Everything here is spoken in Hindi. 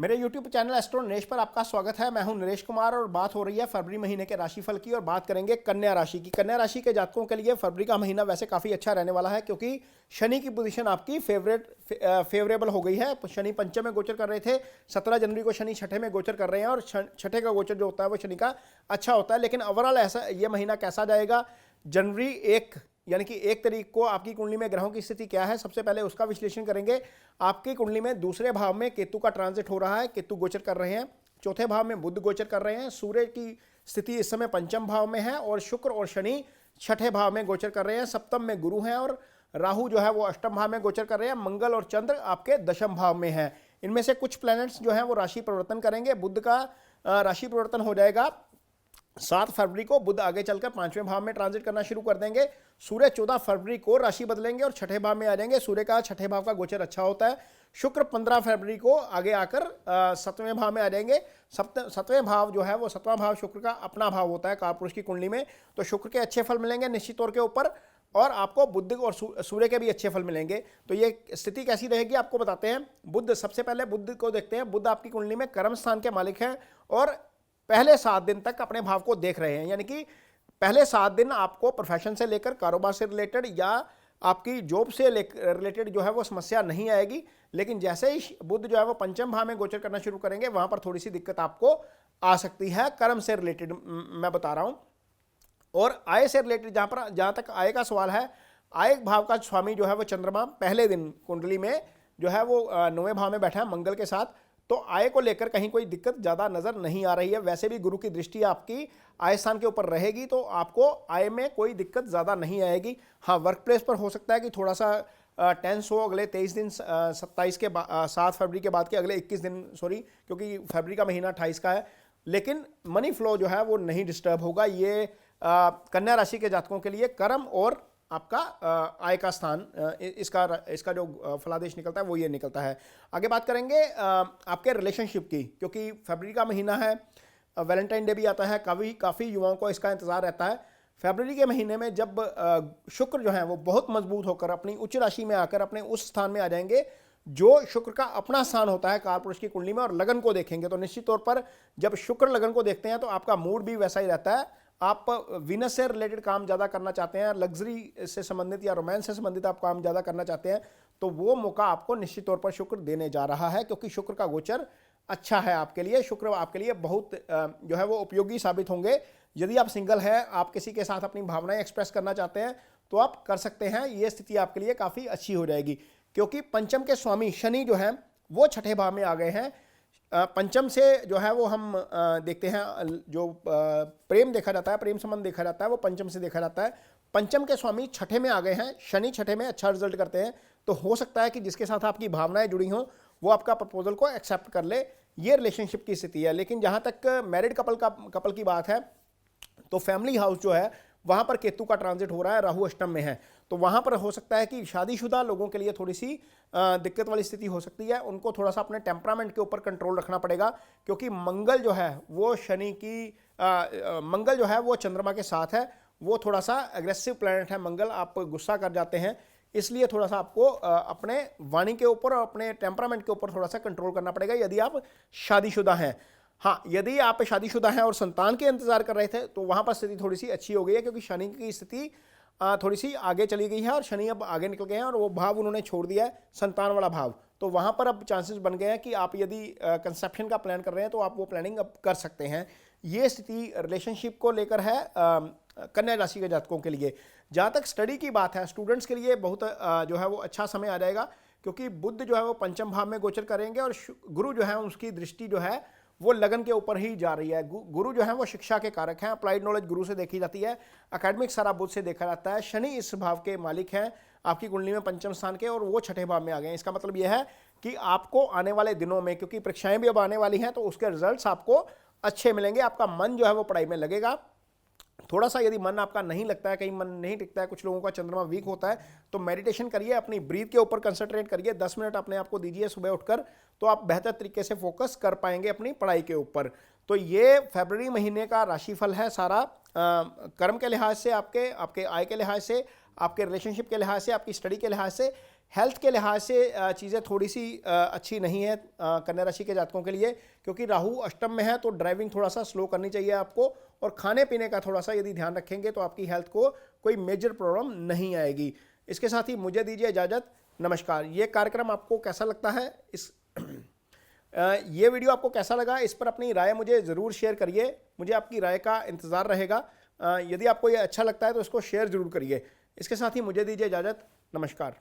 मेरे YouTube चैनल एस्ट्रो नरेश पर आपका स्वागत है। मैं हूं नरेश कुमार और बात हो रही है फरवरी महीने के राशिफल की और बात करेंगे कन्या राशि की। कन्या राशि के जातकों के लिए फरवरी का महीना वैसे काफ़ी अच्छा रहने वाला है क्योंकि शनि की पोजीशन आपकी फेवरेबल हो गई है। शनि पंचम में गोचर कर रहे थे, 17 जनवरी को शनि छठे में गोचर कर रहे हैं और छठे का गोचर जो होता है वो शनि का अच्छा होता है। लेकिन ओवरऑल ऐसा ये महीना कैसा जाएगा, जनवरी 1 यानी कि 1 तारीख को आपकी कुंडली में ग्रहों की स्थिति क्या है, सबसे पहले उसका विश्लेषण करेंगे। आपकी कुंडली में दूसरे भाव में केतु का ट्रांजिट हो रहा है, केतु गोचर कर रहे हैं। चौथे भाव में बुध गोचर कर रहे हैं। सूर्य की स्थिति इस समय पंचम भाव में है और शुक्र और शनि छठे भाव में गोचर कर रहे हैं। सप्तम में गुरु हैं और राहु जो है वो अष्टम भाव में गोचर कर रहे हैं। मंगल और चंद्र आपके दशम भाव में है। इनमें से कुछ प्लैनेट्स जो है वो राशि परिवर्तन करेंगे। बुध का राशि परिवर्तन हो जाएगा 7 फरवरी को। बुध आगे चलकर 5वें भाव में ट्रांजिट करना शुरू कर देंगे। सूर्य 14 फरवरी को राशि बदलेंगे और छठे भाव में आ जाएंगे। सूर्य का छठे भाव का गोचर अच्छा होता है। शुक्र 15 फरवरी को आगे आकर 7वें भाव में आ जाएंगे। 7वें भाव जो है वो 7वां भाव शुक्र का अपना भाव होता है कालपुरुष की कुंडली में। तो शुक्र के अच्छे फल मिलेंगे निश्चित तौर के ऊपर और आपको बुध और सूर्य के भी अच्छे फल मिलेंगे। तो ये स्थिति कैसी रहेगी आपको बताते हैं। बुध, सबसे पहले बुध को देखते हैं। बुध आपकी कुंडली में कर्म स्थान के मालिक हैं और पहले 7 दिन तक अपने भाव को देख रहे हैं, यानी कि पहले 7 दिन आपको प्रोफेशन से लेकर कारोबार से रिलेटेड या आपकी जॉब से रिलेटेड जो है वो समस्या नहीं आएगी। लेकिन जैसे ही बुध जो है वो पंचम भाव में गोचर करना शुरू करेंगे वहां पर थोड़ी सी दिक्कत आपको आ सकती है। कर्म से रिलेटेड मैं बता रहा हूं और आय से रिलेटेड जहां तक आय का सवाल है, आय भाव का स्वामी जो है वो चंद्रमा पहले दिन कुंडली में जो है वो 9वें भाव में बैठा है मंगल के साथ। तो आय को लेकर कहीं कोई दिक्कत ज़्यादा नज़र नहीं आ रही है। वैसे भी गुरु की दृष्टि आपकी आय स्थान के ऊपर रहेगी तो आपको आय में कोई दिक्कत ज़्यादा नहीं आएगी। हाँ, वर्क प्लेस पर हो सकता है कि थोड़ा सा टेंस हो अगले 23 दिन, 27 के 7 फरवरी के बाद के अगले 21 दिन, सॉरी, क्योंकि फरवरी का महीना 28 का है। लेकिन मनी फ्लो जो है वो नहीं डिस्टर्ब होगा। ये कन्या राशि के जातकों के लिए कर्म और आपका आय का स्थान, इसका जो फलादेश निकलता है वो ये निकलता है। आगे बात करेंगे आपके रिलेशनशिप की, क्योंकि फरवरी का महीना है, वैलेंटाइन डे भी आता है। काफ़ी युवाओं को इसका इंतजार रहता है। फरवरी के महीने में जब शुक्र जो है वो बहुत मजबूत होकर अपनी उच्च राशि में आकर अपने उस स्थान में आ जाएंगे जो शुक्र का अपना स्थान होता है कालपुरुष की कुंडली में, और लगन को देखेंगे तो निश्चित तौर पर जब शुक्र लगन को देखते हैं तो आपका मूड भी वैसा ही रहता है। आप वीनस से रिलेटेड काम ज़्यादा करना चाहते हैं, लग्जरी से संबंधित या रोमांस से संबंधित आप काम ज़्यादा करना चाहते हैं, तो वो मौका आपको निश्चित तौर पर शुक्र देने जा रहा है क्योंकि शुक्र का गोचर अच्छा है आपके लिए। शुक्र आपके लिए बहुत जो है वो उपयोगी साबित होंगे। यदि आप सिंगल हैं, आप किसी के साथ अपनी भावनाएं एक्सप्रेस करना चाहते हैं तो आप कर सकते हैं। ये स्थिति आपके लिए काफ़ी अच्छी हो जाएगी क्योंकि पंचम के स्वामी शनि जो हैं वो छठे भाव में आ गए हैं। पंचम से जो है वो हम देखते हैं, जो प्रेम देखा जाता है, प्रेम संबंध देखा जाता है, वो पंचम से देखा जाता है। पंचम के स्वामी छठे में आ गए हैं। शनि छठे में अच्छा रिजल्ट करते हैं तो हो सकता है कि जिसके साथ आपकी भावनाएं जुड़ी हों वो आपका प्रपोजल को एक्सेप्ट कर ले। ये रिलेशनशिप की स्थिति है। लेकिन जहां तक मैरिड कपल की बात है तो फैमिली हाउस जो है वहां पर केतु का ट्रांजिट हो रहा है, राहु अष्टम में है, तो वहां पर हो सकता है कि शादीशुदा लोगों के लिए थोड़ी सी दिक्कत वाली स्थिति हो सकती है। उनको थोड़ा सा अपने टेम्परामेंट के ऊपर कंट्रोल रखना पड़ेगा क्योंकि मंगल जो है वो मंगल जो है वो चंद्रमा के साथ है। वो थोड़ा सा एग्रेसिव प्लैनेट है मंगल, आप गुस्सा कर जाते हैं, इसलिए थोड़ा सा आपको अपने वाणी के ऊपर और अपने टेम्परामेंट के ऊपर थोड़ा सा कंट्रोल करना पड़ेगा यदि आप शादीशुदा हैं। हाँ, यदि आप शादीशुदा हैं और संतान के इंतजार कर रहे थे तो वहां पर स्थिति थोड़ी सी अच्छी हो गई है क्योंकि शनि की स्थिति थोड़ी सी आगे चली गई है और शनि अब आगे निकल गए हैं और वो भाव उन्होंने छोड़ दिया है, संतान वाला भाव। तो वहां पर अब चांसेस बन गए हैं कि आप यदि कंसेप्शन का प्लान कर रहे हैं तो आप वो प्लानिंग अब कर सकते हैं। ये स्थिति रिलेशनशिप को लेकर है कन्या राशि के जातकों के लिए। जहाँ तक स्टडी की बात है, स्टूडेंट्स के लिए बहुत जो है वो अच्छा समय आ जाएगा क्योंकि बुध जो है वो पंचम भाव में गोचर करेंगे और गुरु जो है उसकी दृष्टि जो है वो लगन के ऊपर ही जा रही है। गुरु जो है वो शिक्षा के कारक हैं, अप्लाइड नॉलेज गुरु से देखी जाती है, एकेडमिक सारा बुध से देखा जाता है। शनि इस भाव के मालिक हैं आपकी कुंडली में पंचम स्थान के और वो छठे भाव में आ गए हैं। इसका मतलब यह है कि आपको आने वाले दिनों में, क्योंकि परीक्षाएं भी अब आने वाली हैं, तो उसके रिजल्ट्स आपको अच्छे मिलेंगे। आपका मन जो है वो पढ़ाई में लगेगा। थोड़ा सा यदि मन आपका नहीं लगता है, कहीं मन नहीं टिकता है, कुछ लोगों का चंद्रमा वीक होता है, तो मेडिटेशन करिए, अपनी ब्रीथ के ऊपर कंसंट्रेट करिए, 10 मिनट अपने आप को दीजिए सुबह उठकर, तो आप बेहतर तरीके से फोकस कर पाएंगे अपनी पढ़ाई के ऊपर। तो ये फरवरी महीने का राशिफल है सारा, कर्म के लिहाज से, आपके आय के लिहाज से, आपके रिलेशनशिप के लिहाज से, आपकी स्टडी के लिहाज से। हेल्थ के लिहाज से चीज़ें थोड़ी सी अच्छी नहीं है कन्या राशि के जातकों के लिए, क्योंकि राहु अष्टम में है तो ड्राइविंग थोड़ा सा स्लो करनी चाहिए आपको, और खाने पीने का थोड़ा सा यदि ध्यान रखेंगे तो आपकी हेल्थ को कोई मेजर प्रॉब्लम नहीं आएगी। इसके साथ ही मुझे दीजिए इजाज़त, नमस्कार। ये कार्यक्रम आपको कैसा लगता है, ये वीडियो आपको कैसा लगा, इस पर अपनी राय मुझे ज़रूर शेयर करिए, मुझे आपकी राय का इंतज़ार रहेगा। यदि आपको ये अच्छा लगता है तो इसको शेयर ज़रूर करिए। इसके साथ ही मुझे दीजिए इजाज़त, नमस्कार।